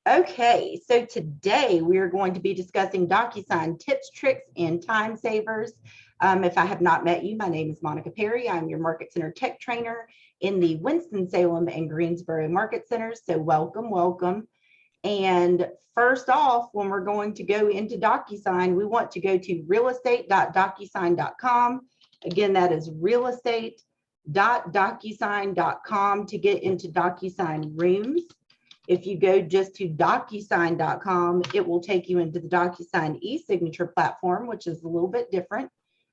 Okay, so today we are going to be discussing Docusign tips, tricks, and time savers. If I have not met you, my name is Monica Perry. I'm your Market Center Tech Trainer in the Winston-Salem and Greensboro Market Centers. So welcome, welcome. And first off, when we're going to go into Docusign, we want to go to realestate.docusign.com. Again, that is realestate.docusign.com to get into Docusign Rooms. If you go just to Docusign.com, it will take you into the Docusign e-signature platform, which is a little bit different.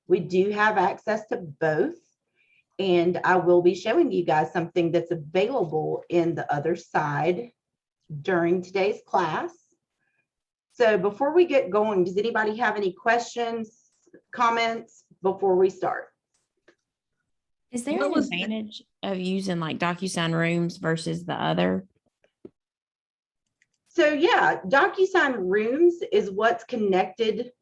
We do have access to both, and I will be showing you guys something that's available in the other side during today's class. So before we get going, does anybody have any questions, comments before we start? Is there an advantage of using like Docusign Rooms versus the other? So yeah, Docusign Rooms is what's connected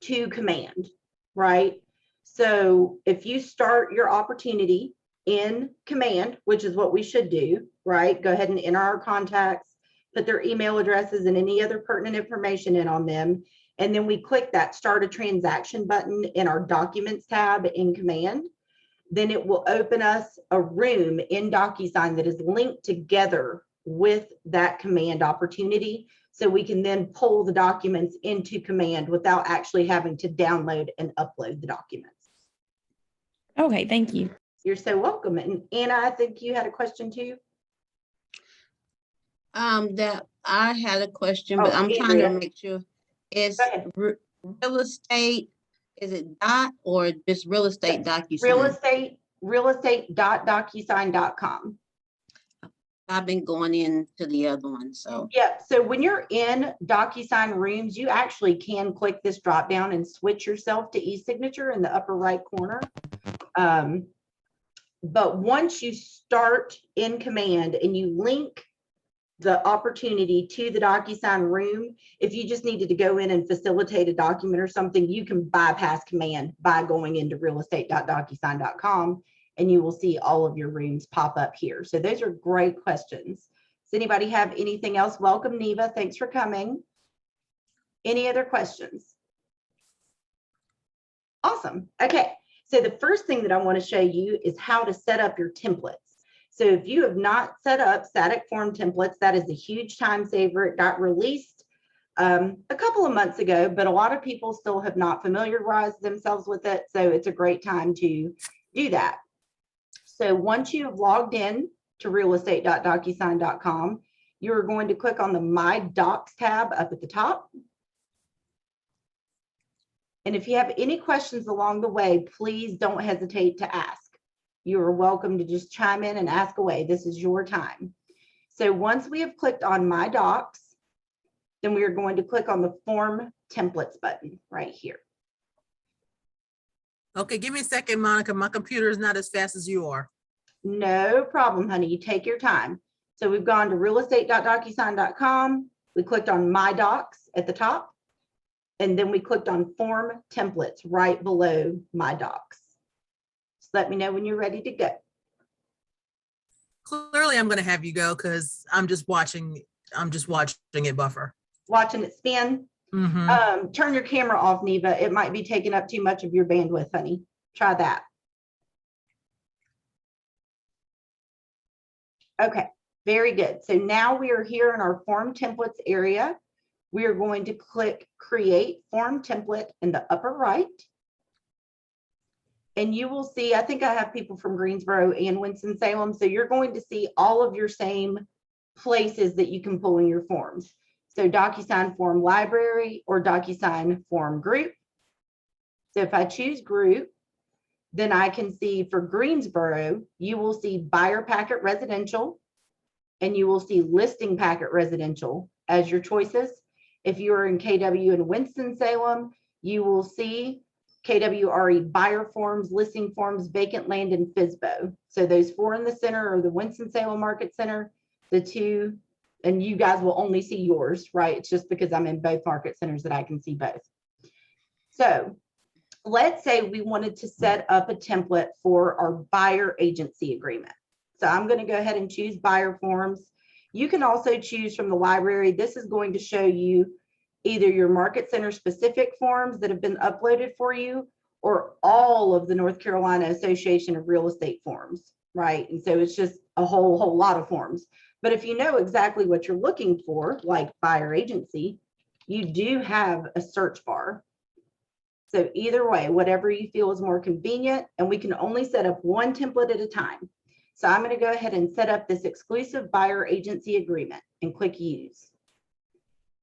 to Command, right? So if you start your opportunity in Command, which is what we should do, right? Go ahead and enter our contacts, put their email addresses and any other pertinent information in on them. And then we click that Start a Transaction button in our Documents tab in Command. Then it will open us a room in Docusign that is linked together with that Command opportunity, so we can then pull the documents into Command without actually having to download and upload the documents. Okay, thank you. You're so welcome. And Anna, I think you had a question too. That I had a question, but I'm trying to make sure. Is real estate, is it dot or just real estate Docusign? Realestate.docusign.com. I've been going into the other one, so. Yeah, so when you're in Docusign Rooms, you actually can click this drop down and switch yourself to e-signature in the upper right corner. But once you start in Command and you link the opportunity to the Docusign room, if you just needed to go in and facilitate a document or something, you can bypass Command by going into realestate.docusign.com. and you will see all of your rooms pop up here. So those are great questions. Does anybody have anything else? Welcome, Neva. Thanks for coming. Any other questions? Awesome. Okay. So the first thing that I want to show you is how to set up your templates. So if you have not set up static form templates, that is a huge time saver. It got released a couple of months ago, but a lot of people still have not familiarized themselves with it. So it's a great time to do that. So once you have logged in to realestate.docusign.com, you're going to click on the My Docs tab up at the top. And if you have any questions along the way, please don't hesitate to ask. You are welcome to just chime in and ask away. This is your time. So once we have clicked on My Docs, then we are going to click on the Form Templates button right here. Okay, give me a second, Monica. My computer is not as fast as you are. No problem, honey. You take your time. So we've gone to realestate.docusign.com. We clicked on My Docs at the top, and then we clicked on Form Templates right below My Docs. Just let me know when you're ready to go. Clearly, I'm going to have you go because I'm just watching it buffer. Watching it spin. Mm-hmm. Turn your camera off, Neva. It might be taking up too much of your bandwidth, honey. Try that. Okay, very good. So now we are here in our form templates area. We are going to click Create Form Template in the upper right. And you will see, I think I have people from Greensboro and Winston-Salem. So you're going to see all of your same places that you can pull in your forms. So Docusign Form Library or Docusign Form Group. So if I choose Group, then I can see for Greensboro, you will see Buyer Packet Residential, and you will see Listing Packet Residential as your choices. If you are in KW and Winston-Salem, you will see KWRE Buyer Forms, Listing Forms, Vacant Land, and FSBO. So those four in the center are the Winston-Salem Market Center, the two. And you guys will only see yours, right? It's just because I'm in both market centers that I can see both. So let's say we wanted to set up a template for our buyer agency agreement. So I'm going to go ahead and choose buyer forms. You can also choose from the library. This is going to show you either your market center specific forms that have been uploaded for you or all of the North Carolina Association of Real Estate forms, right? And so it's just a whole lot of forms. But if you know exactly what you're looking for, like buyer agency, you do have a search bar. So either way, whatever you feel is more convenient, and we can only set up one template at a time. So I'm going to go ahead and set up this exclusive buyer agency agreement and click use.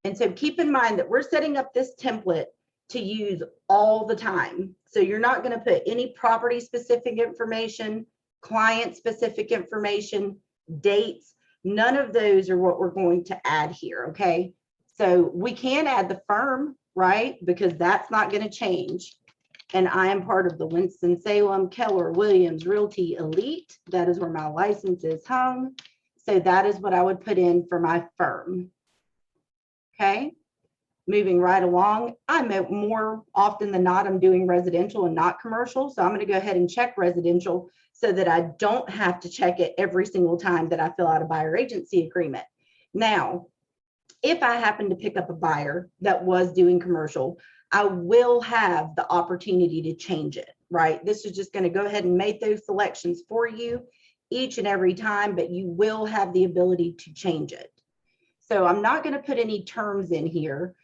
And so keep in mind that we're setting up this template to use all the time. So you're not going to put any property specific information, client specific information, dates. None of those are what we're going to add here. Okay. So we can add the firm, right? Because that's not going to change. And I am part of the Winston-Salem, Keller Williams Realty Elite. That is where my license is hung. So that is what I would put in for my firm. Okay. Moving right along, I'm more often than not, I'm doing residential and not commercial. So I'm going to go ahead and check residential so that I don't have to check it every single time that I fill out a buyer agency agreement. Now, if I happen to pick up a buyer that was doing commercial, I will have the opportunity to change it, right? This is just going to go ahead and make those selections for you each and every time, but you will have the ability to change it. So I'm not going to put any terms in here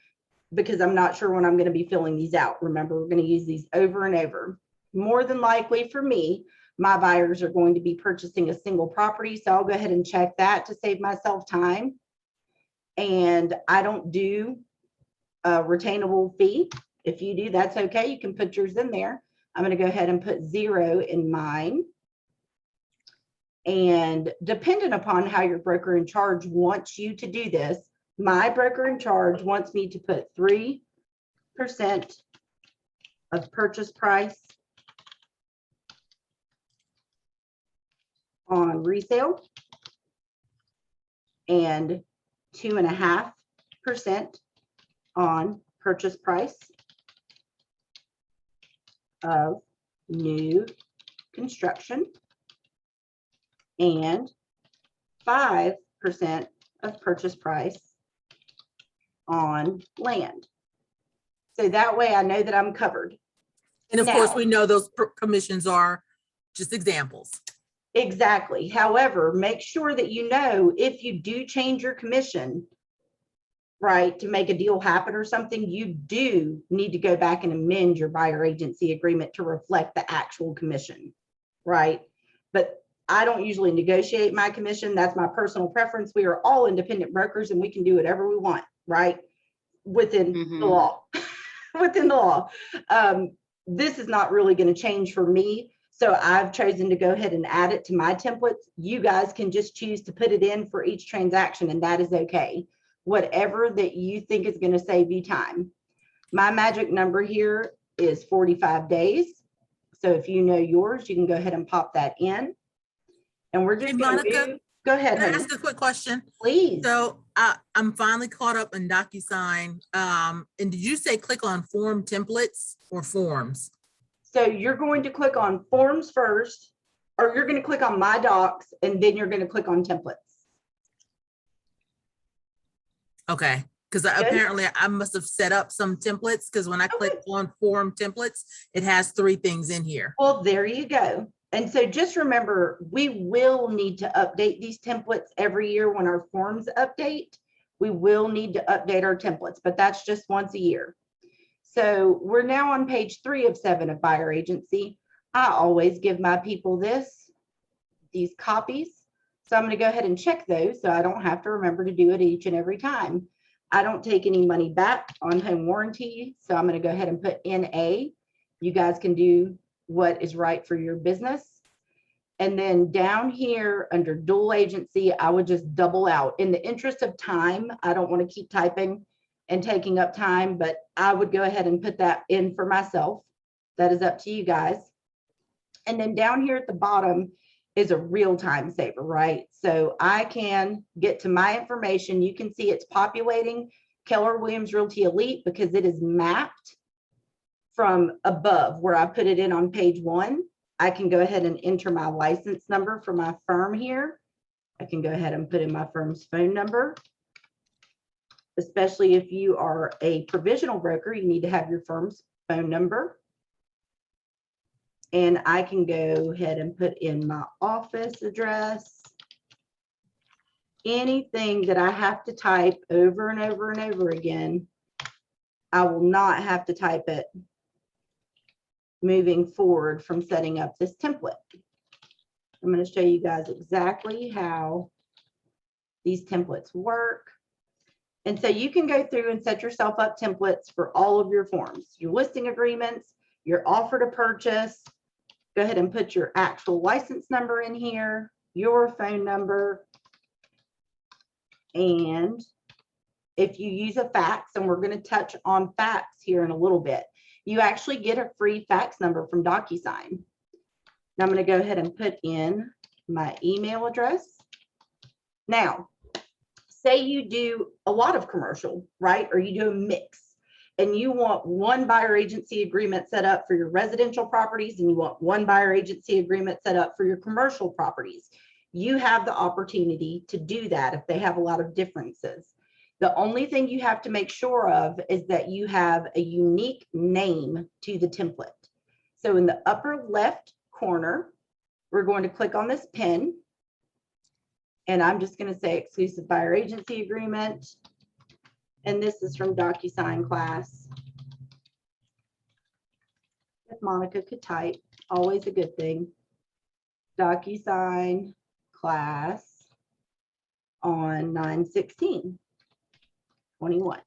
because I'm not sure when I'm going to be filling these out. Remember, we're going to use these over and over. More than likely for me, my buyers are going to be purchasing a single property. So I'll go ahead and check that to save myself time. And I don't do a retainable fee. If you do, that's okay. You can put yours in there. I'm going to go ahead and put 0 in mine. And dependent upon how your broker in charge wants you to do this, my broker in charge wants me to put 3% of purchase price on resale and 2.5% on purchase price of new construction and 5% of purchase price on land. So that way I know that I'm covered. And of course, we know those commissions are just examples. Exactly. However, make sure that you know if you do change your commission, right, to make a deal happen or something, you do need to go back and amend your buyer agency agreement to reflect the actual commission, right? But I don't usually negotiate my commission. That's my personal preference. We are all independent brokers and we can do whatever we want, right? Within the law, within the law. This is not really going to change for me. So I've chosen to go ahead and add it to my templates. You guys can just choose to put it in for each transaction and that is okay. Whatever that you think is going to save you time. My magic number here is 45 days. So if you know yours, you can go ahead and pop that in. And we're just going to go ahead. Can I ask a quick question? Please. So I'm finally caught up in Docusign. And did you say click on form templates or forms? So you're going to click on forms first, or you're going to click on my docs, and then you're going to click on templates. Okay, because apparently I must have set up some templates because when I click on form templates, it has 3 things in here. Well, there you go. And so just remember, we will need to update these templates every year when our forms update. We will need to update our templates, but that's just once a year. So we're now on page 3 of 7 of buyer agency. I always give my people these copies. So I'm going to go ahead and check those so I don't have to remember to do it each and every time. I don't take any money back on home warranty. So I'm going to go ahead and put NA. You guys can do what is right for your business. And then down here under dual agency, I would just double out. In the interest of time, I don't want to keep typing and taking up time, but I would go ahead and put that in for myself. That is up to you guys. And then down here at the bottom is a real time saver, right? So I can get to my information. You can see it's populating Keller Williams Realty Elite because it is mapped from above where I put it in on page 1. I can go ahead and enter my license number for my firm here. I can go ahead and put in my firm's phone number. Especially if you are a provisional broker, you need to have your firm's phone number. And I can go ahead and put in my office address. Anything that I have to type over and over and over again, I will not have to type it moving forward from setting up this template. I'm going to show you guys exactly how these templates work. And so you can go through and set yourself up templates for all of your forms, your listing agreements, your offer to purchase. Go ahead and put your actual license number in here, your phone number. And if you use a fax, and we're going to touch on fax here in a little bit, you actually get a free fax number from Docusign. Now I'm going to go ahead and put in my email address. Now, say you do a lot of commercial, right? Or you do a mix and you want one buyer agency agreement set up for your residential properties and you want one buyer agency agreement set up for your commercial properties. You have the opportunity to do that if they have a lot of differences. The only thing you have to make sure of is that you have a unique name to the template. So in the upper left corner, we're going to click on this pen. And I'm just going to say exclusive buyer agency agreement. And this is from Docusign class. If Monica could type, always a good thing. Docusign class on 9/16/21.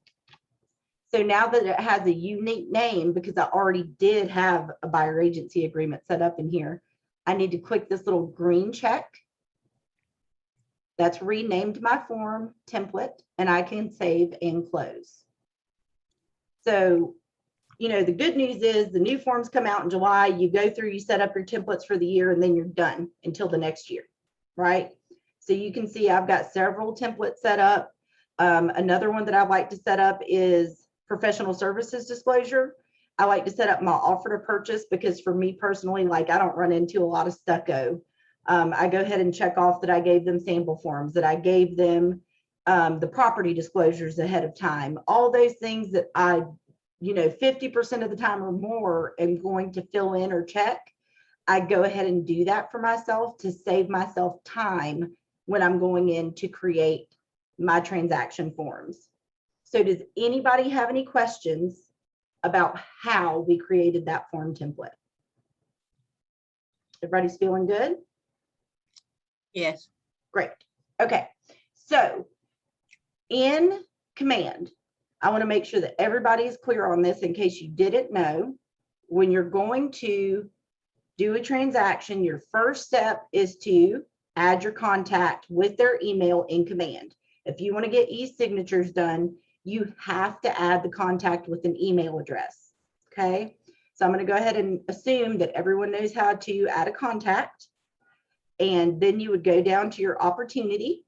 So now that it has a unique name, because I already did have a buyer agency agreement set up in here, I need to click this little green check. That's renamed my form template, and I can save and close. So, you know, the good news is the new forms come out in July. You go through, you set up your templates for the year, and then you're done until the next year, right? So you can see I've got several templates set up. Another one that I like to set up is professional services disclosure. I like to set up my offer to purchase because for me personally, like I don't run into a lot of stucco. I go ahead and check off that I gave them sample forms, that I gave them the property disclosures ahead of time. All those things that I, 50% of the time or more am going to fill in or check. I go ahead and do that for myself to save myself time when I'm going in to create my transaction forms. So does anybody have any questions about how we created that form template? Everybody's feeling good? Yes. Great. Okay. So in Command, I want to make sure that everybody is clear on this in case you didn't know. When you're going to do a transaction, your first step is to add your contact with their email in Command. If you want to get e-signatures done, you have to add the contact with an email address. Okay. So I'm going to go ahead and assume that everyone knows how to add a contact. And then you would go down to your opportunity.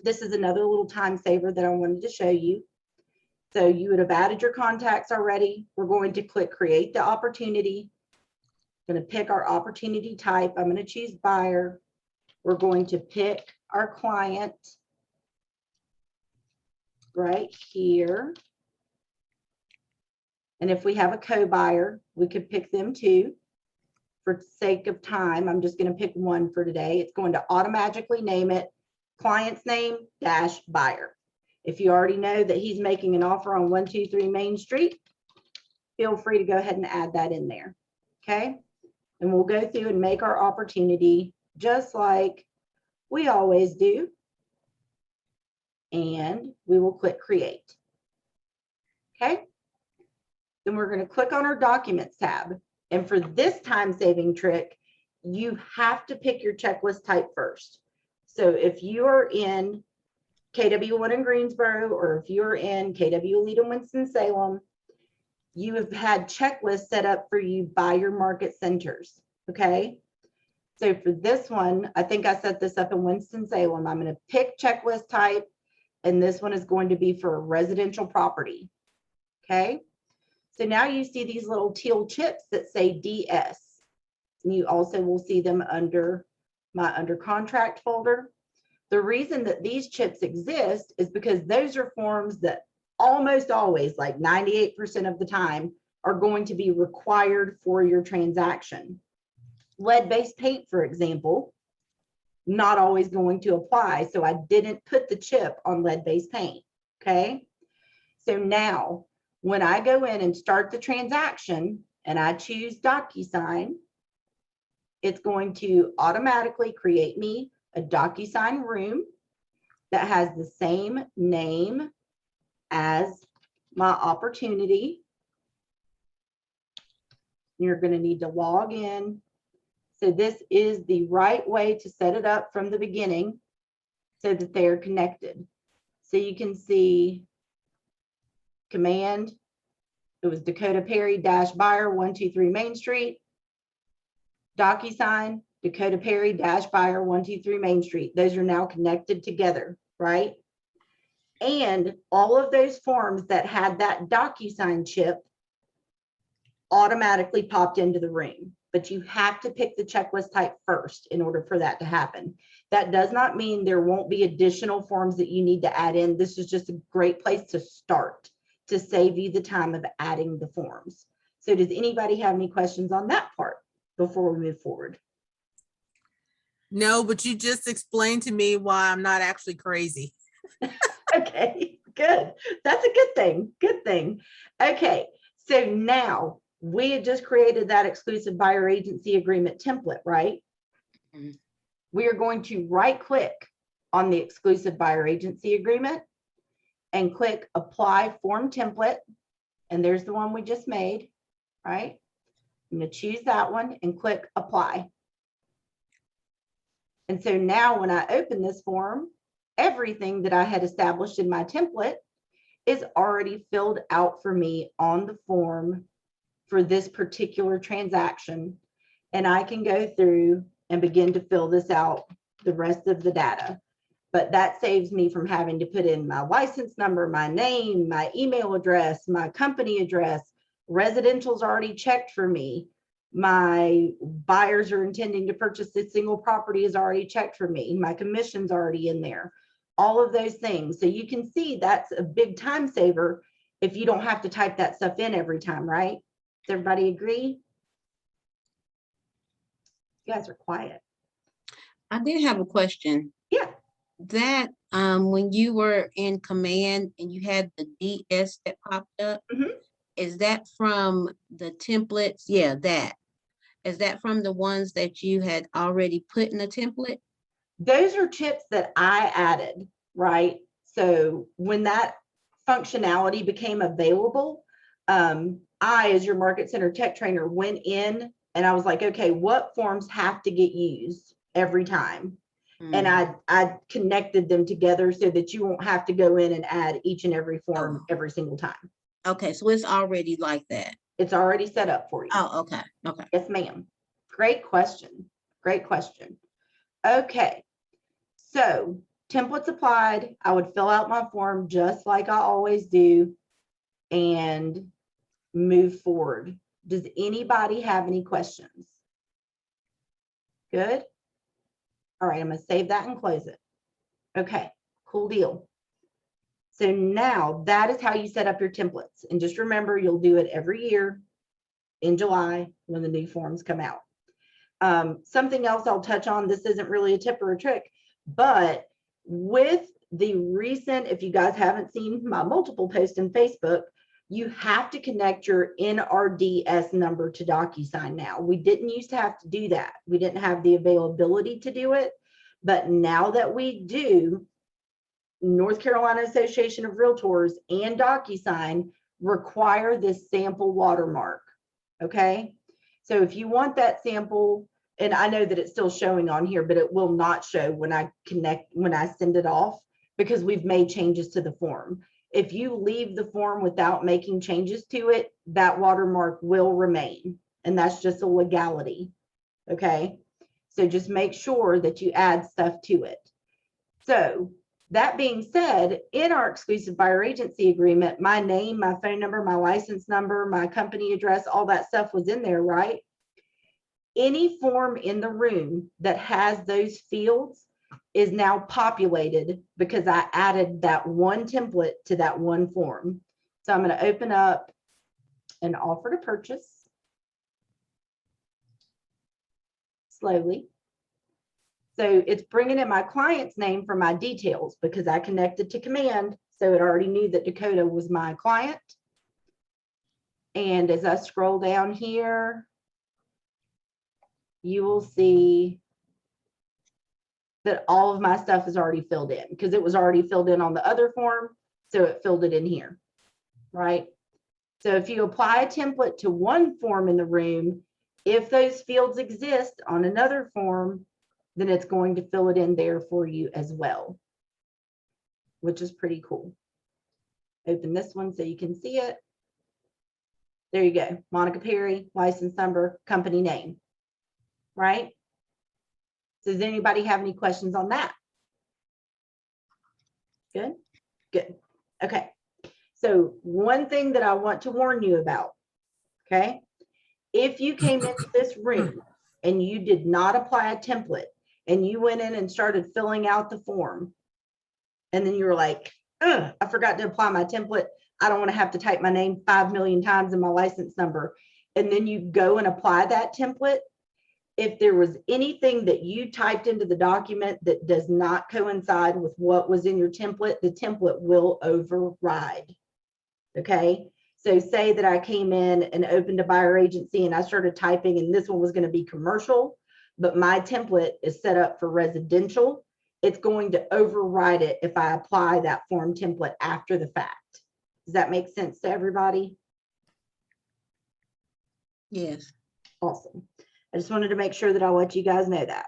This is another little time saver that I wanted to show you. So you would have added your contacts already. We're going to click create the opportunity. I'm going to pick our opportunity type. I'm going to choose buyer. We're going to pick our client right here. And if we have a co-buyer, we could pick them too. For sake of time, I'm just going to pick one for today. It's going to automatically name it client's name dash buyer. If you already know that he's making an offer on 123 Main Street, feel free to go ahead and add that in there. Okay. And we'll go through and make our opportunity just like we always do. And we will click create. Okay. Then we're going to click on our documents tab. And for this time-saving trick, you have to pick your checklist type first. So if you are in KW1 in Greensboro, or if you're in KW Elite in Winston-Salem, you have had checklists set up for you by your market centers, okay? So for this one, I think I set this up in Winston-Salem. I'm going to pick checklist type, and this one is going to be for a residential property, okay? So now you see these little teal chips that say DS. And you also will see them under my under contract folder. The reason that these chips exist is because those are forms that almost always, like 98% of the time, are going to be required for your transaction. Lead-based paint, for example, not always going to apply. So I didn't put the chip on lead-based paint, okay? So now, when I go in and start the transaction and I choose DocuSign, it's going to automatically create me a DocuSign room that has the same name as my opportunity. You're going to need to log in. So this is the right way to set it up from the beginning so that they are connected. So you can see command, it was Dakota Perry - buyer 123 Main Street. DocuSign, Dakota Perry - buyer 123 Main Street. Those are now connected together, right? And all of those forms that had that DocuSign chip automatically popped into the room, but you have to pick the checklist type first in order for that to happen. That does not mean there won't be additional forms that you need to add in. This is just a great place to start to save you the time of adding the forms. So does anybody have any questions on that part before we move forward? No, but you just explained to me why I'm not actually crazy. Okay, good. That's a good thing. Good thing. Okay, so now we had just created that exclusive buyer agency agreement template, right? Mhm. We are going to right click on the exclusive buyer agency agreement and click apply form template. And there's the one we just made, right? I'm going to choose that one and click apply. And so now when I open this form, everything that I had established in my template is already filled out for me on the form for this particular transaction. And I can go through and begin to fill this out, the rest of the data. But that saves me from having to put in my license number, my name, my email address, my company address. Residential's already checked for me. My buyers are intending to purchase this single property is already checked for me. My commission's already in there. All of those things. So you can see that's a big time saver if you don't have to type that stuff in every time, right? Does everybody agree? You guys are quiet. I did have a question. Yeah. That when you were in command and you had the DS that popped up, Mhm. is that from the templates? Yeah, that. Is that from the ones that you had already put in a template? Those are chips that I added, right? So when that functionality became available, I, as your market center tech trainer, went in and I was like, okay, what forms have to get used every time? And I connected them together so that you won't have to go in and add each and every form every single time. Okay, so it's already like that. It's already set up for you. Oh, okay. Okay. Yes, ma'am. Great question. Great question. Okay. So templates applied. I would fill out my form just like I always do and move forward. Does anybody have any questions? Good. All right, I'm going to save that and close it. Okay, cool deal. So now that is how you set up your templates. And just remember, you'll do it every year in July when the new forms come out. Something else I'll touch on, this isn't really a tip or a trick, but with the recent, if you guys haven't seen my multiple posts in Facebook, you have to connect your NRDS number to Docusign now. We didn't used to have to do that. We didn't have the availability to do it. But now that we do, North Carolina Association of Realtors and Docusign require this sample watermark. Okay. So if you want that sample, and I know that it's still showing on here, but it will not show when I send it off because we've made changes to the form. If you leave the form without making changes to it, that watermark will remain. And that's just a legality. Okay. So just make sure that you add stuff to it. So that being said, in our exclusive buyer agency agreement, my name, my phone number, my license number, my company address, all that stuff was in there, right? Any form in the room that has those fields is now populated because I added that one template to that one form. So I'm going to open up an offer to purchase slowly. So it's bringing in my client's name for my details because I connected to command. So it already knew that Dakota was my client. And as I scroll down here, you will see that all of my stuff is already filled in because it was already filled in on the other form. So it filled it in here, right? So if you apply a template to one form in the room, if those fields exist on another form, then it's going to fill it in there for you as well, which is pretty cool. Open this one so you can see it. There you go. Monica Perry, license number, company name, right? So does anybody have any questions on that? Good, good. Okay. So one thing that I want to warn you about, okay? If you came into this room and you did not apply a template and you went in and started filling out the form, and then you were like, I forgot to apply my template. I don't want to have to type my name 5 million times in my license number. And then you go and apply that template. If there was anything that you typed into the document that does not coincide with what was in your template, the template will override. Okay. So say that I came in and opened a buyer agency and I started typing and this one was going to be commercial, but my template is set up for residential. It's going to override it if I apply that form template after the fact. Does that make sense to everybody? Yes. Awesome. I just wanted to make sure that I'll let you guys know that.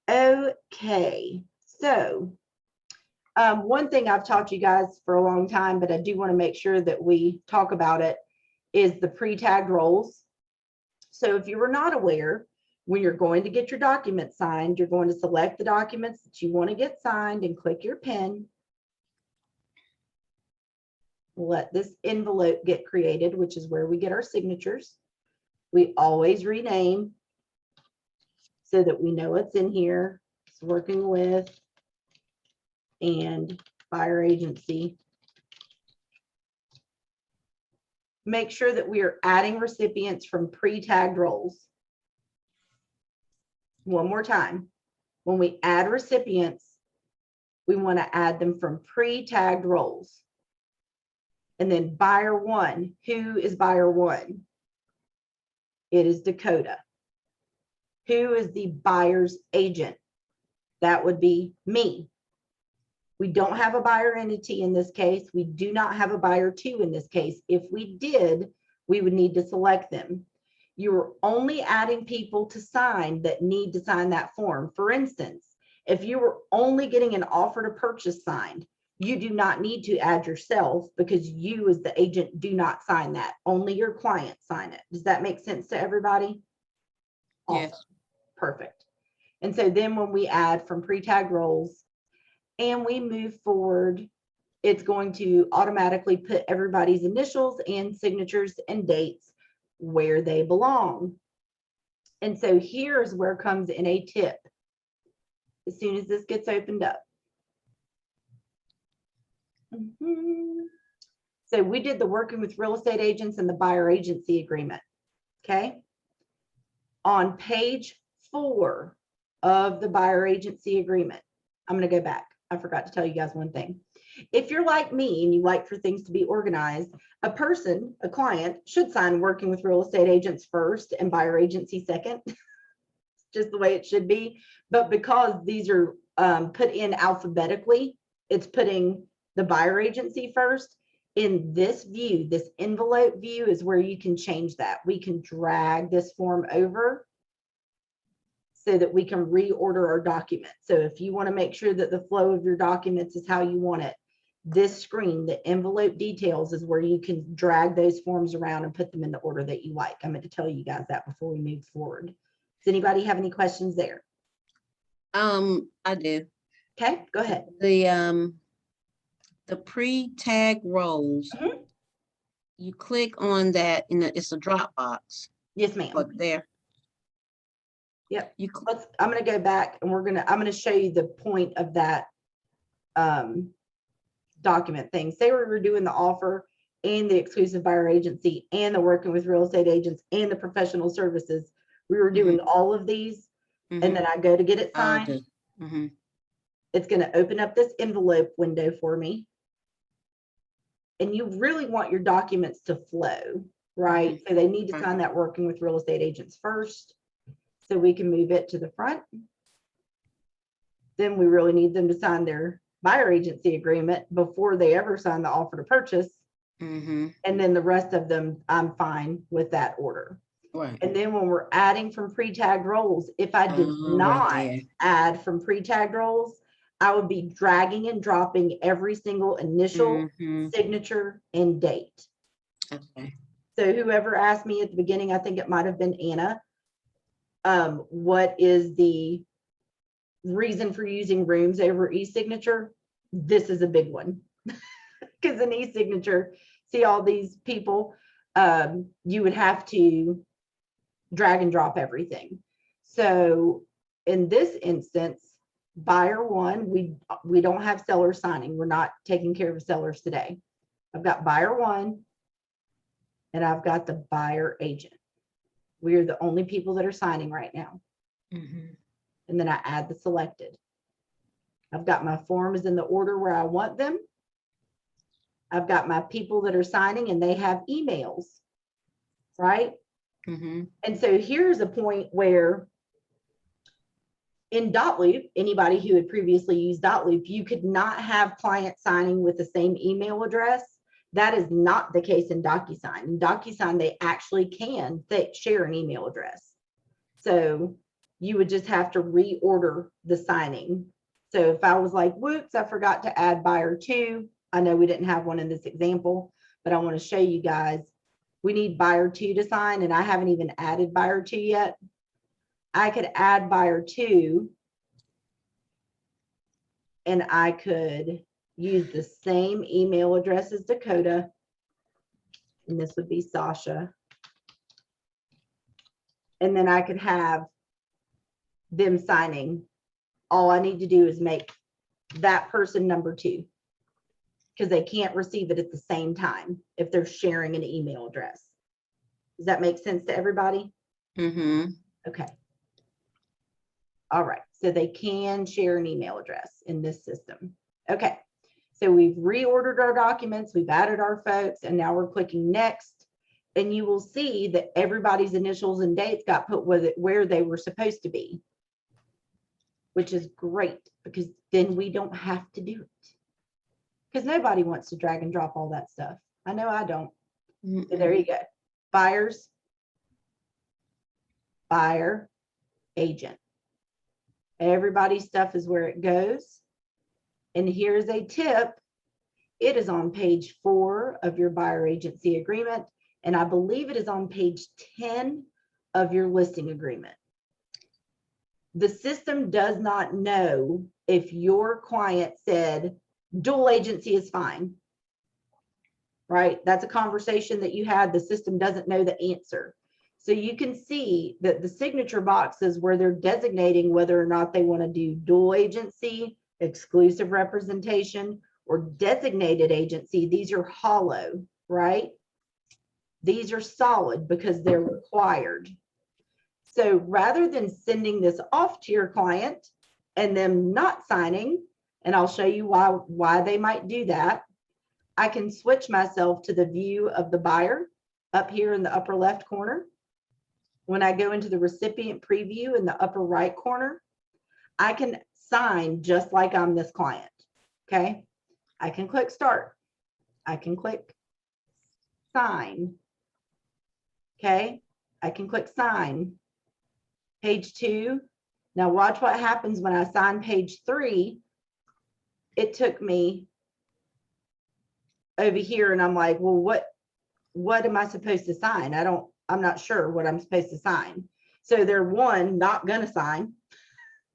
Okay. So one thing I've taught you guys for a long time, but I do want to make sure that we talk about it, is the pre-tagged roles. So if you were not aware, when you're going to get your document signed, you're going to select the documents that you want to get signed and click your pen. Let this envelope get created, which is where we get our signatures. We always rename so that we know what's in here. It's working with and buyer agency. Make sure that we are adding recipients from pre-tagged roles. One more time. When we add recipients, we want to add them from pre-tagged roles. And then buyer one, who is buyer one? It is Dakota. Who is the buyer's agent? That would be me. We don't have a buyer entity in this case. We do not have a buyer two in this case. If we did, we would need to select them. You're only adding people to sign that need to sign that form. For instance, if you were only getting an offer to purchase signed, you do not need to add yourself because you as the agent do not sign that. Only your client sign it. Does that make sense to everybody? Yes. Awesome. Perfect. And so then when we add from pre-tagged roles and we move forward, it's going to automatically put everybody's initials and signatures and dates where they belong. And so here's where comes in a tip. As soon as this gets opened up. So we did the working with real estate agents and the buyer agency agreement. Okay. On page 4 of the buyer agency agreement, I'm going to go back. I forgot to tell you guys one thing. If you're like me and you like for things to be organized, a person, a client, should sign working with real estate agents first and buyer agency second. Just the way it should be. But because these are put in alphabetically, it's putting the buyer agency first. In this view, this envelope view is where you can change that. We can drag this form over so that we can reorder our document. So if you want to make sure that the flow of your documents is how you want it, this screen, the envelope details, is where you can drag those forms around and put them in the order that you like. I meant to tell you guys that before we move forward. Does anybody have any questions there? I do. Okay, go ahead. The pre-tag roles. You click on that and it's a drop box. Yes, ma'am. Up there. Yep. You, I'm going to go back and I'm going to show you the point of that document thing. Say we were doing the offer and the exclusive buyer agency and the working with real estate agents and the professional services. We were doing all of these, and then I go to get it signed. It's going to open up this envelope window for me. And you really want your documents to flow, right? So they need to sign that working with real estate agents first, so we can move it to the front. Then we really need them to sign their buyer agency agreement before they ever sign the offer to purchase. And then the rest of them, I'm fine with that order. Right. And then when we're adding from pre-tagged roles, if I did not add from pre-tagged roles, I would be dragging and dropping every single initial, signature, and date. Okay. So whoever asked me at the beginning, I think it might have been Anna, what is the reason for using rooms over e-signature? This is a big one. Because in e-signature, see all these people, you would have to drag and drop everything. So in this instance, buyer one, we don't have seller signing. We're not taking care of sellers today. I've got buyer one and I've got the buyer agent. We are the only people that are signing right now. And then I add the selected. I've got my forms in the order where I want them. I've got my people that are signing and they have emails, right? And so here's a point where in Dotloop, anybody who had previously used Dotloop, you could not have clients signing with the same email address. That is not the case in Docusign. In Docusign, they actually can share an email address. So you would just have to reorder the signing. So if I was like, whoops, I forgot to add buyer two. I know we didn't have one in this example, but I want to show you guys. We need buyer two to sign, and I haven't even added buyer two yet. I could add buyer two, and I could use the same email address as Dakota, and this would be Sasha. And then I could have them signing. All I need to do is make that person number two, because they can't receive it at the same time if they're sharing an email address. Does that make sense to everybody? Okay. All right. So they can share an email address in this system. Okay. So we've reordered our documents, we've added our folks, and now we're clicking next. And you will see that everybody's initials and dates got put with it where they were supposed to be, which is great because then we don't have to do it. Because nobody wants to drag and drop all that stuff. I know I don't. So there you go. Buyers, buyer, agent. Everybody's stuff is where it goes. And here's a tip. It is on page 4 of your buyer agency agreement. And I believe it is on page 10 of your listing agreement. The system does not know if your client said dual agency is fine, right? That's a conversation that you had. The system doesn't know the answer. So you can see that the signature boxes where they're designating whether or not they want to do dual agency, exclusive representation, or designated agency, these are hollow, right? These are solid because they're required. So rather than sending this off to your client and them not signing, and I'll show you why they might do that, I can switch myself to the view of the buyer up here in the upper left corner. When I go into the recipient preview in the upper right corner, I can sign just like I'm this client, okay? I can click start. I can click sign, okay? I can click sign. Page 2. Now watch what happens when I sign page 3. It took me over here and I'm like, well, what am I supposed to sign? I'm not sure what I'm supposed to sign. So they're 1, not gonna sign,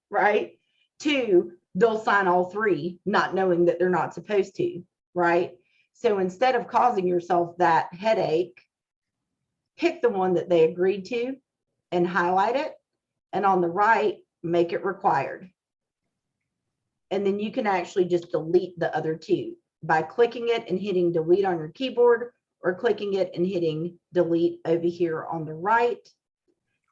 right? 2, they'll sign all 3, not knowing that they're not supposed to, right? So instead of causing yourself that headache, pick the one that they agreed to and highlight it and on the right, make it required. And then you can actually just delete the other two by clicking it and hitting delete on your keyboard, or clicking it and hitting delete over here on the right.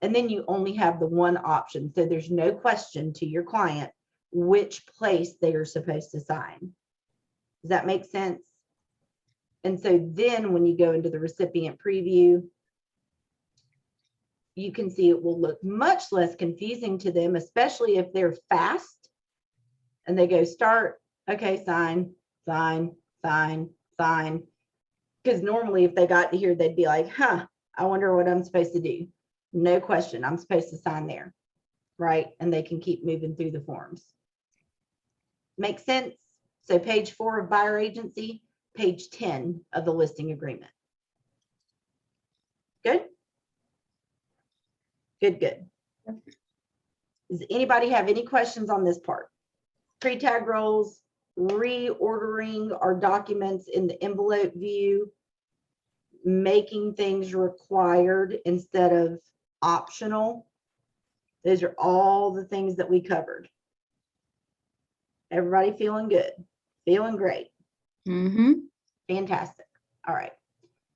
And then you only have the one option. So there's no question to your client which place they are supposed to sign. Does that make sense? And so then when you go into the recipient preview, you can see it will look much less confusing to them, especially if they're fast and they go start, okay, sign, sign, sign, sign. Because normally if they got to here, they'd be like, huh, I wonder what I'm supposed to do. No question, I'm supposed to sign there, right? And they can keep moving through the forms. Make sense? So page 4 of buyer agency, page 10 of the listing agreement. Good? Good, good. Does anybody have any questions on this part? Pre-tag roles, reordering our documents in the envelope view, making things required instead of optional. Those are all the things that we covered. Everybody feeling good? Feeling great? Mm-hmm. Fantastic. All right.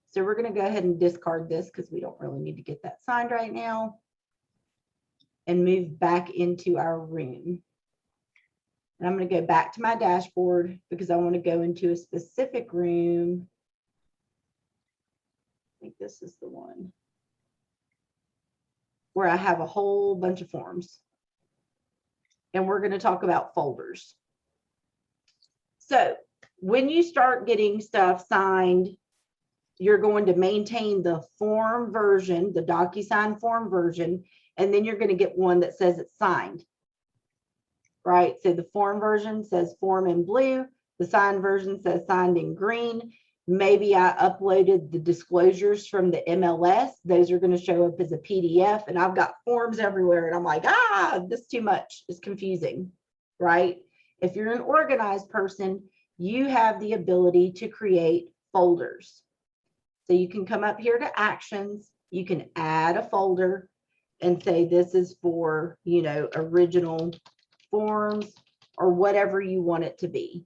So we're going to go ahead and discard this because we don't really need to get that signed right now, and move back into our room. And I'm going to go back to my dashboard because I want to go into a specific room. I think this is the one where I have a whole bunch of forms. And we're going to talk about folders. So when you start getting stuff signed, you're going to maintain the form version, the Docusign form version, and then you're going to get one that says it's signed. Right? So the form version says form in blue, the signed version says signed in green. Maybe I uploaded the disclosures from the MLS. Those are going to show up as a PDF, and I've got forms everywhere, and I'm like, this is too much. It's confusing, right? If you're an organized person, you have the ability to create folders. So you can come up here to actions, you can add a folder and say this is for, you know, original forms or whatever you want it to be.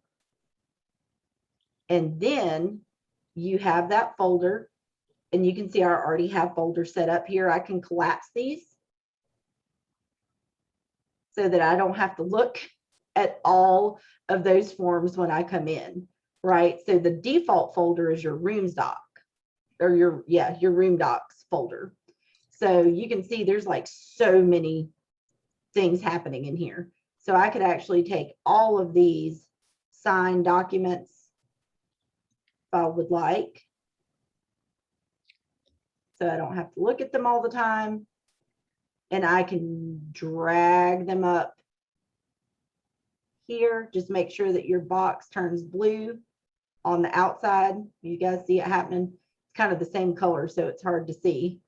And then you have that folder, and you can see I already have folders set up here. I can collapse these so that I don't have to look at all of those forms when I come in, right? So the default folder is your rooms doc, or your room docs folder. So you can see there's like so many things happening in here. So I could actually take all of these signed documents if I would like. So I don't have to look at them all the time. And I can drag them up here. Just make sure that your box turns blue on the outside. You guys see it happening? It's kind of the same color, so it's hard to see.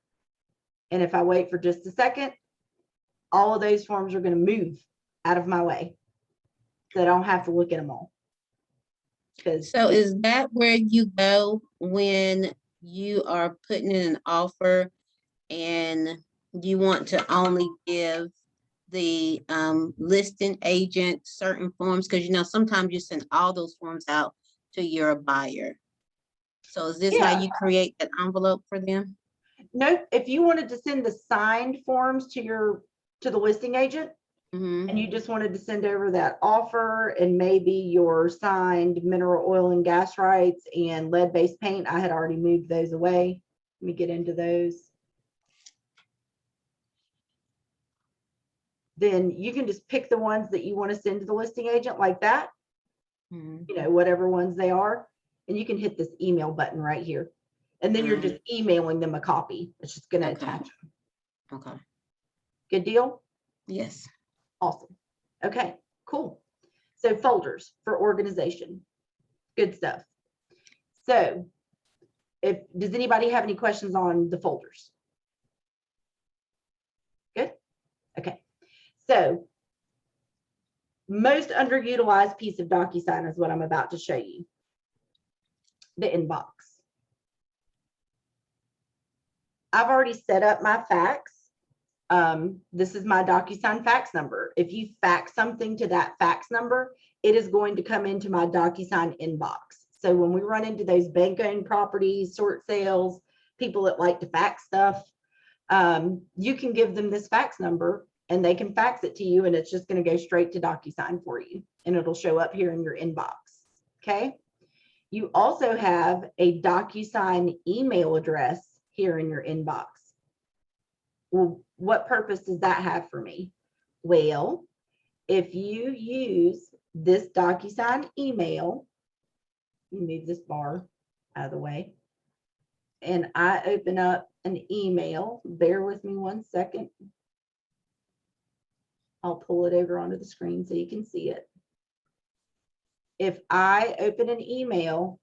And if I wait for just a second, all of those forms are going to move out of my way, so I don't have to look at them all. So is that where you go when you are putting in an offer and you want to only give the listing agent certain forms? Because, you know, sometimes you send all those forms out to your buyer. So is this how you create that envelope for them? No, if you wanted to send the signed forms to the listing agent, and you just wanted to send over that offer and maybe your signed mineral oil and gas rights and lead-based paint, I had already moved those away. Let me get into those. Then you can just pick the ones that you want to send to the listing agent like that, you know, whatever ones they are, and you can hit this email button right here. And then you're just emailing them a copy. It's just going to attach them. Okay. Good deal? Yes. Awesome. Okay, cool. So folders for organization. Good stuff. So does anybody have any questions on the folders? Good. Okay. So most underutilized piece of Docusign is what I'm about to show you. The inbox. I've already set up my fax. This is my DocuSign fax number. If you fax something to that fax number, it is going to come into my DocuSign inbox. So when we run into those bank-owned properties, short sales, people that like to fax stuff, you can give them this fax number and they can fax it to you, and it's just going to go straight to DocuSign for you, and it'll show up here in your inbox. Okay. You also have a DocuSign email address here in your inbox. Well, what purpose does that have for me? Well, if you use this DocuSign email, let me move this bar out of the way, and I open up an email, bear with me 1 second. I'll pull it over onto the screen so you can see it. If I open an email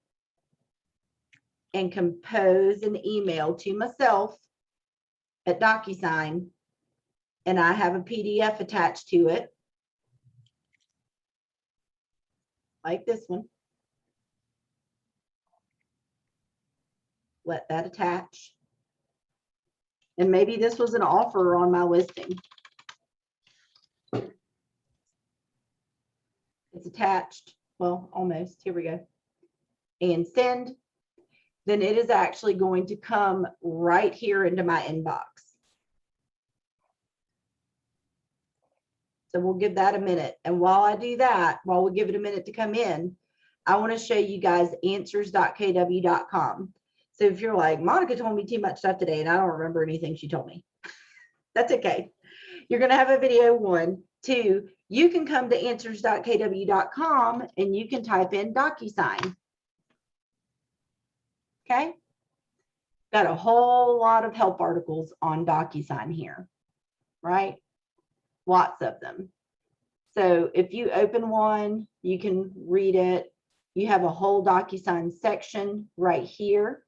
and compose an email to myself at DocuSign, and I have a PDF attached to it, like this one, let that attach. And maybe this was an offer on my listing. It's attached. Well, almost. Here we go. And send. Then it is actually going to come right here into my inbox. So we'll give that a minute. And while I do that, while we give it a minute to come in, I want to show you guys answers.kw.com. So if you're like, Monica told me too much stuff today and I don't remember anything she told me, that's okay. You're going to have a video 1. 2, you can come to answers.kw.com and you can type in DocuSign. Okay. Got a whole lot of help articles on DocuSign here, right? Lots of them. So if you open one, you can read it. You have a whole DocuSign section right here.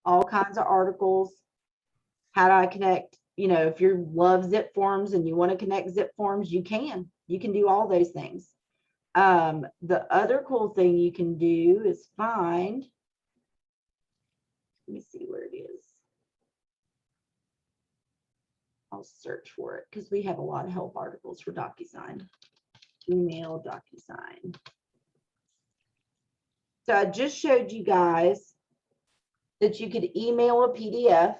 All kinds of articles. How do I connect? You know, if you love zip forms and you want to connect zip forms, you can do all those things. The other cool thing you can do is find, let me see where it is. I'll search for it because we have a lot of help articles for DocuSign. Email DocuSign. So I just showed you guys that you could email a PDF,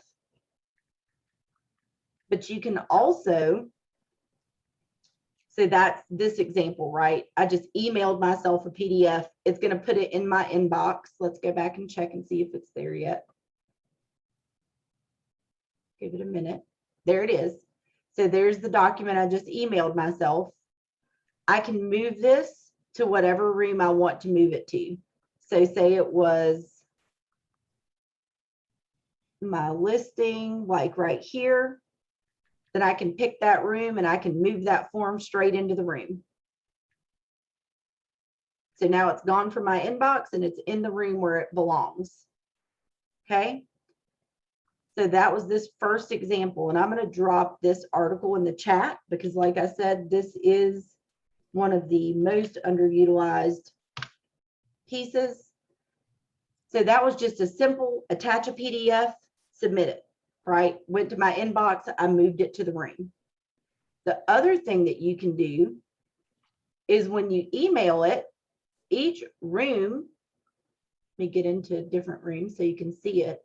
but you can also, so that's this example, right? I just emailed myself a PDF. It's going to put it in my inbox. Let's go back and check and see if it's there yet. Give it a minute. There it is. So there's the document I just emailed myself. I can move this to whatever room I want to move it to. So say it was my listing, like right here, then I can pick that room and I can move that form straight into the room. So now it's gone from my inbox and it's in the room where it belongs. Okay. So that was this first example, and I'm going to drop this article in the chat because, like I said, this is one of the most underutilized pieces. So that was just a simple attach a PDF, submit it, right? Went to my inbox, I moved it to the room. The other thing that you can do is when you email it, each room, let me get into different rooms so you can see it.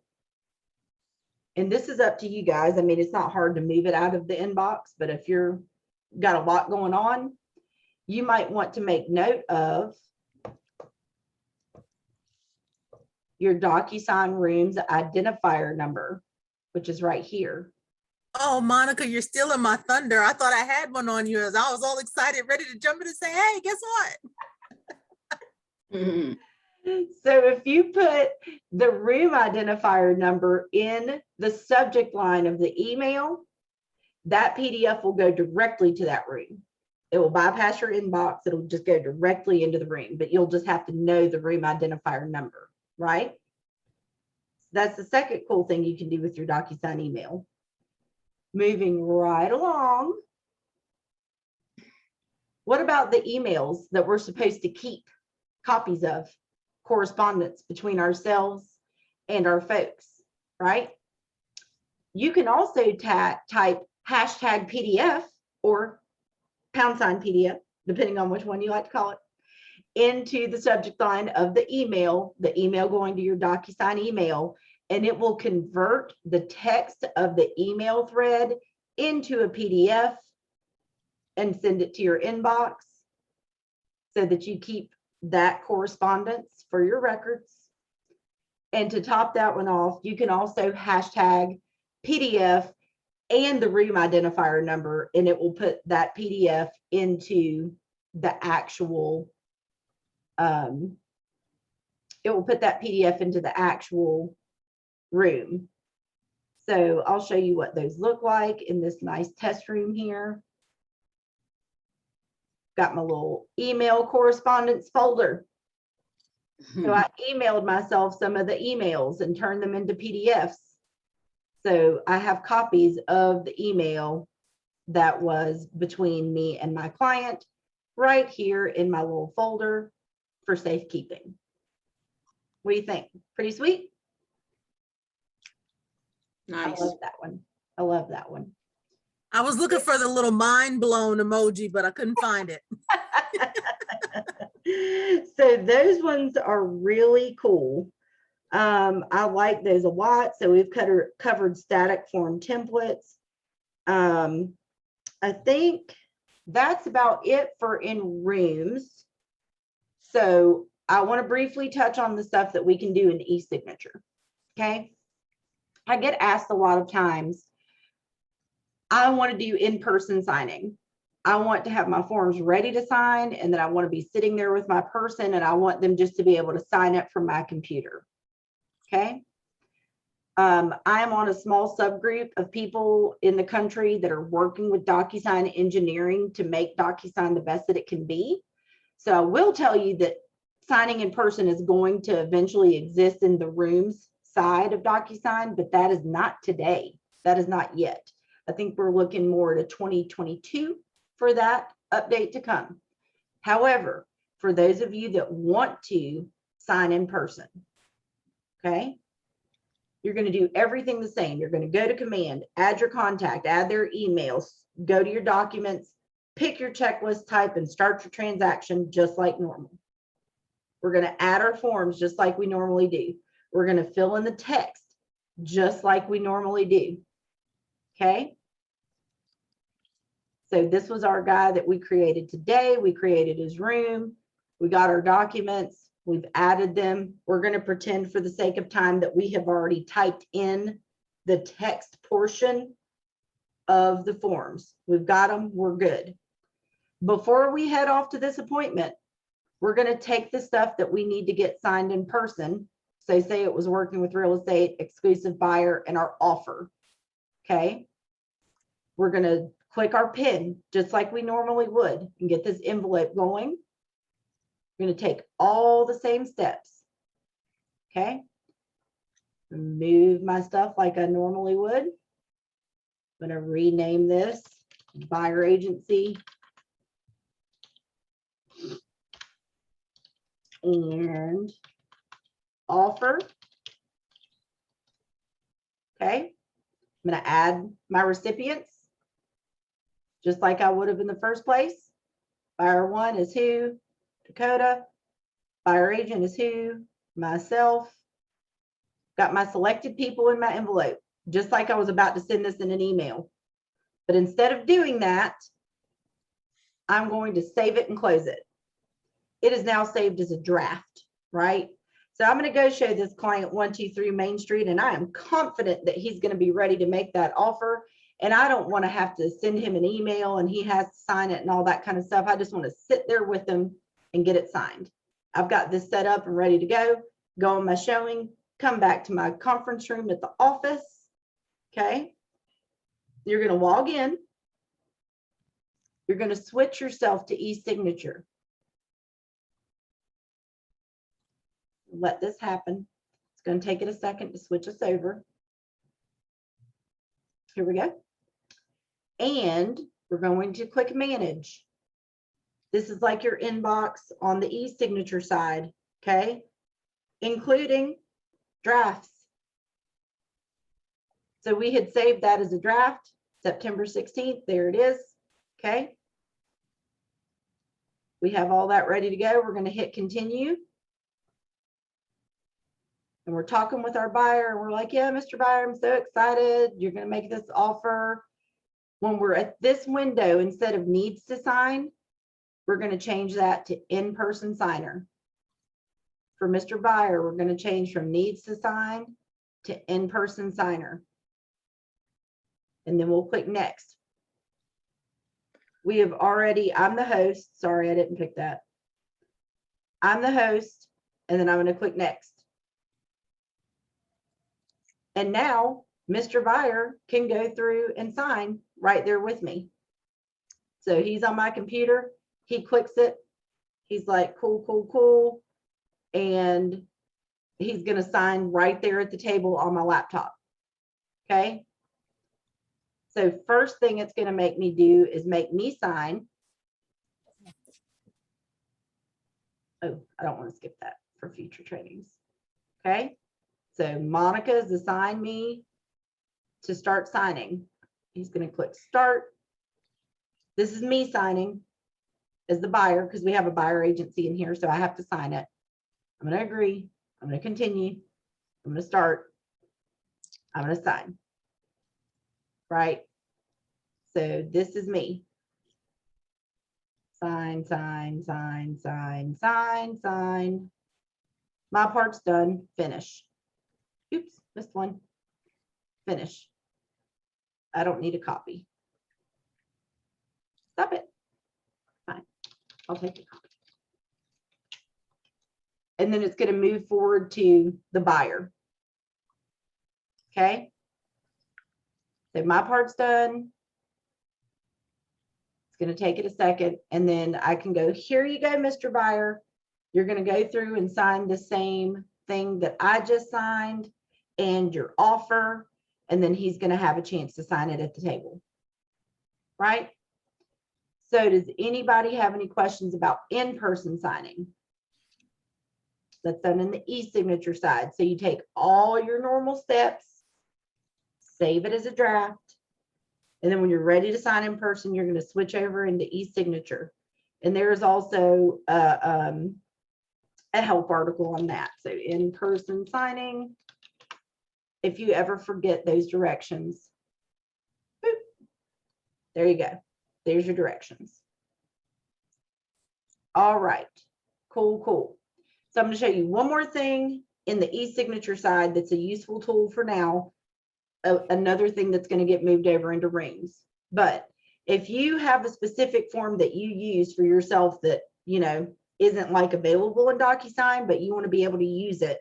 And this is up to you guys. I mean, it's not hard to move it out of the inbox, but if you're got a lot going on, you might want to make note of your DocuSign room's identifier number, which is right here. Oh, Monica, you're stealing my thunder. I thought I had one on you as I was all excited, ready to jump in and say, hey, guess what? So if you put the room identifier number in the subject line of the email, that PDF will go directly to that room. It will bypass your inbox. It'll just go directly into the room, but you'll just have to know the room identifier number, right? That's the second cool thing you can do with your DocuSign email. Moving right along. What about the emails that we're supposed to keep copies of? Correspondence between ourselves and our folks, right? You can also type hashtag PDF or # PDF, depending on which one you like to call it, into the subject line of the email going to your DocuSign email, and it will convert the text of the email thread into a PDF and send it to your inbox so that you keep that correspondence for your records. And to top that one off, you can also hashtag PDF and the room identifier number, and it will put that PDF into the actual room. So I'll show you what those look like in this nice test room here. Got my little email correspondence folder. So I emailed myself some of the emails and turned them into PDFs. So I have copies of the email that was between me and my client right here in my little folder for safekeeping. What do you think? Pretty sweet? Nice. I love that one. I love that one. I was looking for the little mind blown emoji, but I couldn't find it. So those ones are really cool. I like those a lot. So we've covered static form templates. I think that's about it for in rooms. So I want to briefly touch on the stuff that we can do in e-signature. Okay. I get asked a lot of times, I want to do in-person signing. I want to have my forms ready to sign, and then I want to be sitting there with my person, and I want them just to be able to sign it from my computer. Okay. I'm on a small subgroup of people in the country that are working with DocuSign engineering to make DocuSign the best that it can be. So I will tell you that signing in person is going to eventually exist in the rooms side of DocuSign, but that is not today. That is not yet. I think we're looking more to 2022 for that update to come. However, for those of you that want to sign in person, okay, you're going to do everything the same. You're going to go to command, add your contact, add their emails, go to your documents, pick your checklist type, and start your transaction just like normal. We're going to add our forms just like we normally do. We're going to fill in the text just like we normally do. Okay. So this was our guy that we created today. We created his room. We got our documents. We've added them. We're going to pretend for the sake of time that we have already typed in the text portion of the forms. We've got them. We're good. Before we head off to this appointment, we're going to take the stuff that we need to get signed in person. So say it was working with real estate, exclusive buyer, and our offer. Okay. We're going to click our pin just like we normally would and get this envelope going. We're going to take all the same steps. Okay. Move my stuff like I normally would. I'm going to rename this buyer agency. And offer. Okay. I'm going to add my recipients just like I would have in the first place. Buyer 1 is who? Dakota. Buyer agent is who? Myself. Got my selected people in my envelope, just like I was about to send this in an email. But instead of doing that, I'm going to save it and close it. It is now saved as a draft, right? So I'm going to go show this client 123 Main Street, and I am confident that he's going to be ready to make that offer. And I don't want to have to send him an email and he has to sign it and all that kind of stuff. I just want to sit there with him and get it signed. I've got this set up and ready to go on my showing, come back to my conference room at the office. Okay. You're going to log in. You're going to switch yourself to e-signature. Let this happen. It's going to take it a second to switch us over. Here we go. And we're going to click manage. This is like your inbox on the e-signature side, okay? Including drafts. So we had saved that as a draft. September 16th, there it is, okay? We have all that ready to go. We're gonna hit continue. And we're talking with our buyer and we're like, yeah, Mr. Buyer, I'm so excited. You're gonna make this offer. When we're at this window, instead of needs to sign, we're gonna change that to in-person signer. For Mr. Buyer, we're gonna change from needs to sign to in-person signer. And then we'll click next. We have already, I'm the host. Sorry, I didn't pick that. I'm the host, and then I'm gonna click next. And now Mr. Buyer can go through and sign right there with me. So he's on my computer, he clicks it. He's like, cool, cool, cool. And he's gonna sign right there at the table on my laptop, okay? So first thing it's gonna make me do is make me sign. Oh, I don't want to skip that for future trainings, okay? So Monica is assigned me to start signing. He's going to click start. This is me signing as the buyer because we have a buyer agency in here, so I have to sign it. I'm going to agree. I'm going to continue. I'm going to start. I'm going to sign. Right? So this is me. Sign, sign, sign, sign, sign, sign. My part's done. Finish. Oops, missed one. Finish. I don't need a copy. Stop it. Fine. I'll take the copy. And then it's going to move forward to the buyer. Okay. So my part's done. It's going to take it a second. And then I can go, here you go, Mr. Buyer. You're going to go through and sign the same thing that I just signed and your offer, and then he's going to have a chance to sign it at the table, right? So does anybody have any questions about in-person signing? That's done in the e-signature side. So you take all your normal steps, save it as a draft, and then when you're ready to sign in person, you're going to switch over into e-signature. And there is also a help article on that. So in-person signing, if you ever forget those directions, boop, there you go. There's your directions. All right, cool, cool. So I'm going to show you one more thing in the e-signature side that's a useful tool for now. Another thing that's going to get moved over into rings. But if you have a specific form that you use for yourself that, you know, isn't like available in Docusign, but you want to be able to use it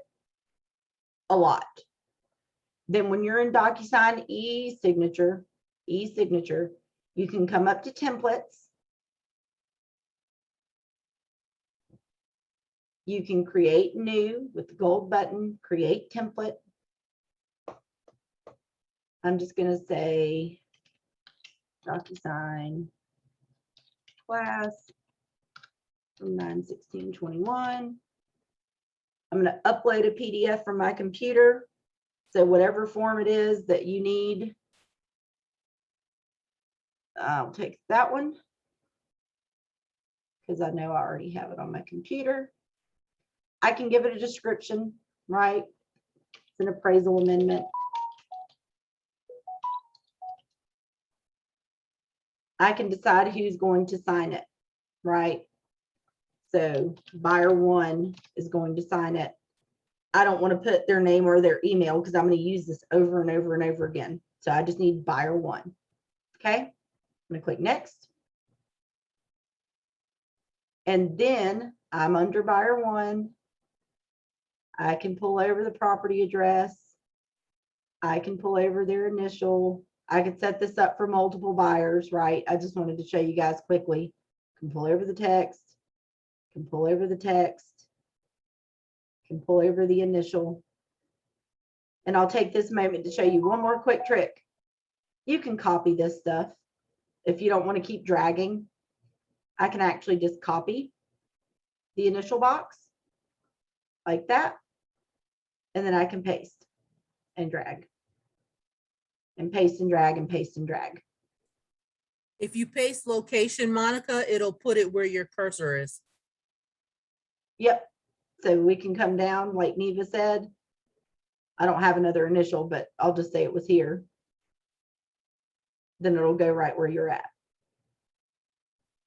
a lot, then when you're in Docusign e-signature, you can come up to templates. You can create new with the gold button, create template. I'm just going to say Docusign class from 9/16/21. I'm going to upload a PDF from my computer. So whatever form it is that you need, I'll take that one because I know I already have it on my computer. I can give it a description, right? It's an appraisal amendment. I can decide who's going to sign it, right? So buyer one is going to sign it. I don't want to put their name or their email because I'm going to use this over and over and over again. So I just need buyer one. Okay. I'm going to click next. And then I'm under buyer one. I can pull over the property address. I can pull over their initial. I could set this up for multiple buyers, right? I just wanted to show you guys quickly. Can pull over the text. Can pull over the text. Can pull over the initial. And I'll take this moment to show you one more quick trick. You can copy this stuff if you don't want to keep dragging. I can actually just copy the initial box like that. And then I can paste and drag and paste and drag and paste and drag. If you paste location, Monica, it'll put it where your cursor is. Yep. So we can come down like Neva said. I don't have another initial, but I'll just say it was here. Then it'll go right where you're at.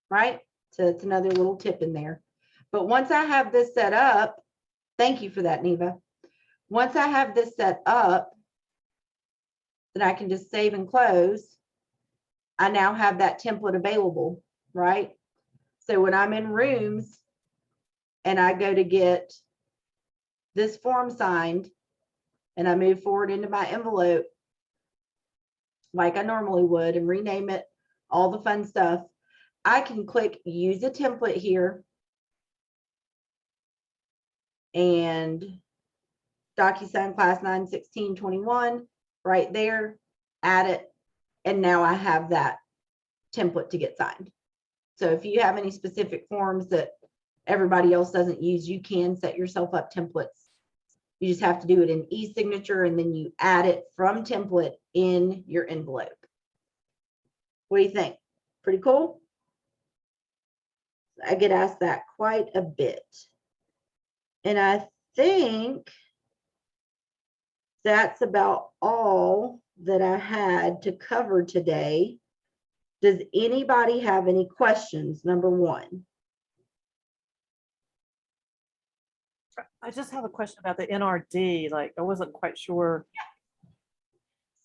Right? So it's another little tip in there. But once I have this set up, thank you for that, Neva. Once I have this set up, then I can just save and close. I now have that template available, right? So when I'm in rooms and I go to get this form signed and I move forward into my envelope like I normally would and rename it, all the fun stuff, I can click use a template here and Docusign class 9/16/21 right there, add it, and now I have that template to get signed. So if you have any specific forms that everybody else doesn't use, you can set yourself up templates. You just have to do it in e-signature and then you add it from template in your envelope. What do you think? Pretty cool? I get asked that quite a bit. And I think that's about all that I had to cover today. Does anybody have any questions? Number one. I just have a question about the NRD. Like, I wasn't quite sure.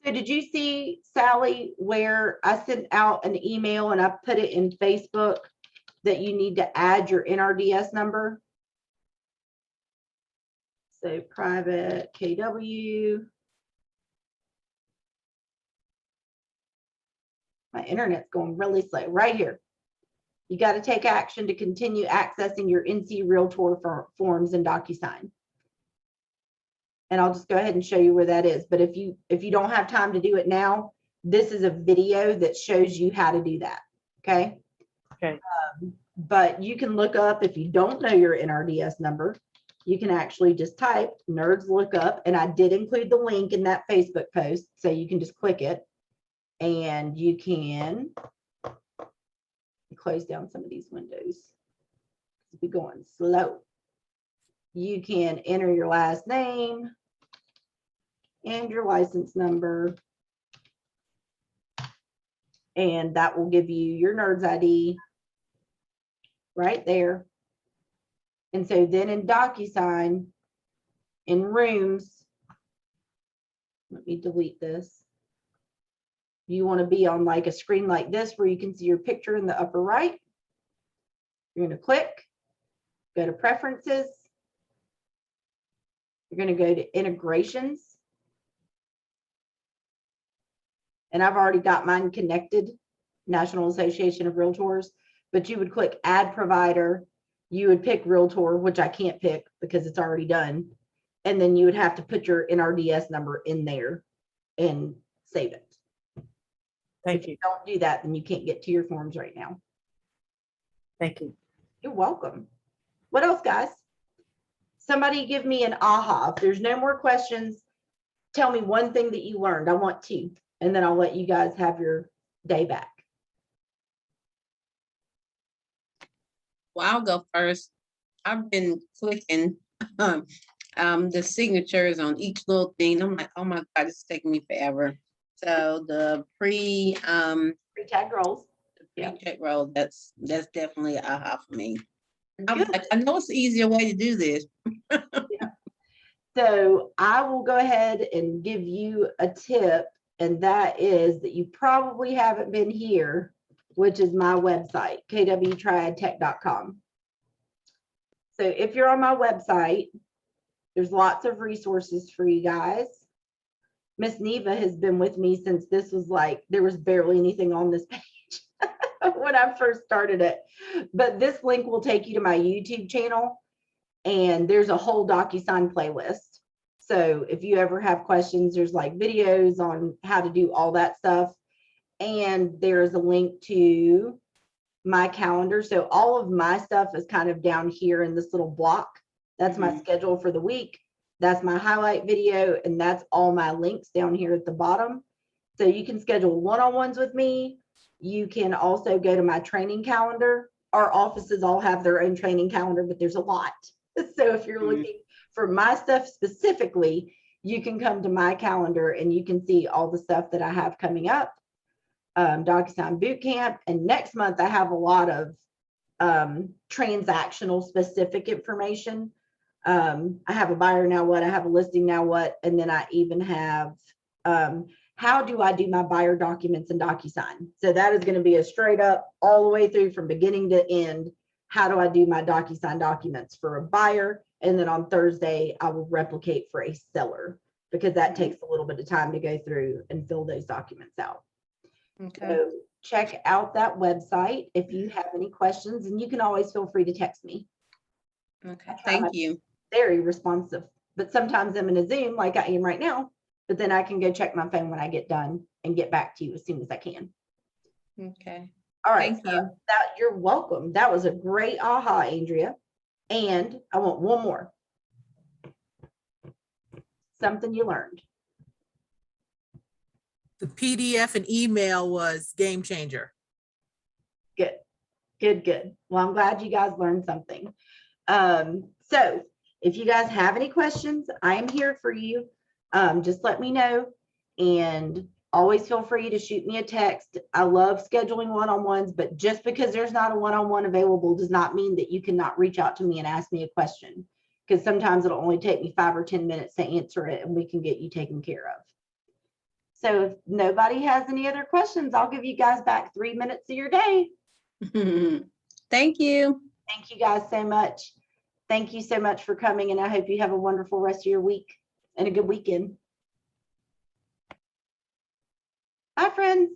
So did you see, Sally, where I sent out an email and I put it in Facebook that you need to add your NRDS number? So private KW. My internet's going really slow right here. You got to take action to continue accessing your NC Realtor forms in Docusign. And I'll just go ahead and show you where that is. But if you don't have time to do it now, this is a video that shows you how to do that. Okay. Okay. But you can look up, if you don't know your NRDS number, you can actually just type nerds lookup. And I did include the link in that Facebook post. So you can just click it and you can close down some of these windows. Be going slow. You can enter your last name and your license number, and that will give you your NERDS ID right there. And so then in Docusign, in rooms, let me delete this. You want to be on like a screen like this where you can see your picture in the upper right. You're going to click, go to preferences. You're going to go to integrations. And I've already got mine connected, National Association of Realtors, but you would click add provider. You would pick Realtor, which I can't pick because it's already done. And then you would have to put your NRDS number in there and save it. Thank If you. you don't do that, then you can't get to your forms right now. Thank you. You're welcome. What else, guys? Somebody give me an aha. If there's no more questions, tell me one thing that you learned. I want two, and then I'll let you guys have your day back. Well, I'll go first. I've been clicking the signatures on each little thing. I'm like, oh my God, it's taking me forever. So the PreTag Roles. PreTag role, that's definitely a aha for me. I'm Good. like, I know it's the easier way to do this. So I will go ahead and give you a tip, and that is that you probably haven't been here, which is my website, kwtriadtech.com. So if you're on my website, there's lots of resources for you guys. Miss Neva has been with me since this was like, there was barely anything on this page when I first started it. But this link will take you to my YouTube channel, and there's a whole Docusign playlist. So if you ever have questions, there's like videos on how to do all that stuff. And there's a link to my calendar. So all of my stuff is kind of down here in this little block. That's my schedule for the week. That's my highlight video. And that's all my links down here at the bottom. So you can schedule one-on-ones with me. You can also go to my training calendar. Our offices all have their own training calendar, but there's a lot. So if you're looking for my stuff specifically, you can come to my calendar and you can see all the stuff that I have coming up. DocuSign Bootcamp, and next month I have a lot of transactional specific information. I have a buyer now what, I have a listing now what, and then I even have how do I do my buyer documents in DocuSign. So that is going to be a straight up all the way through from beginning to end. How do I do my DocuSign documents for a buyer? And then on Thursday, I will replicate for a seller, because that takes a little bit of time to go through and fill those documents out. Okay. So check out that website if you have any questions, and you can always feel free to text me. Okay. Thank you. Very responsive, but sometimes I'm in a Zoom like I am right now, but then I can go check my phone when I get done and get back to you as soon as I can. Okay. All right. Thank you. You're welcome. That was a great aha, Andrea. And I want one more. Something you learned. The PDF and email was game changer. Good, good, good. Well, I'm glad you guys learned something. So if you guys have any questions, I am here for you. Just let me know, and always feel free to shoot me a text. I love scheduling one-on-ones, but just because there's not a one-on-one available does not mean that you cannot reach out to me and ask me a question, because sometimes it'll only take me 5 or 10 minutes to answer it, and we can get you taken care of. So if nobody has any other questions, I'll give you guys back 3 minutes of your day. Thank you. Thank you guys so much. Thank you so much for coming, and I hope you have a wonderful rest of your week and a good weekend. Bye, friends.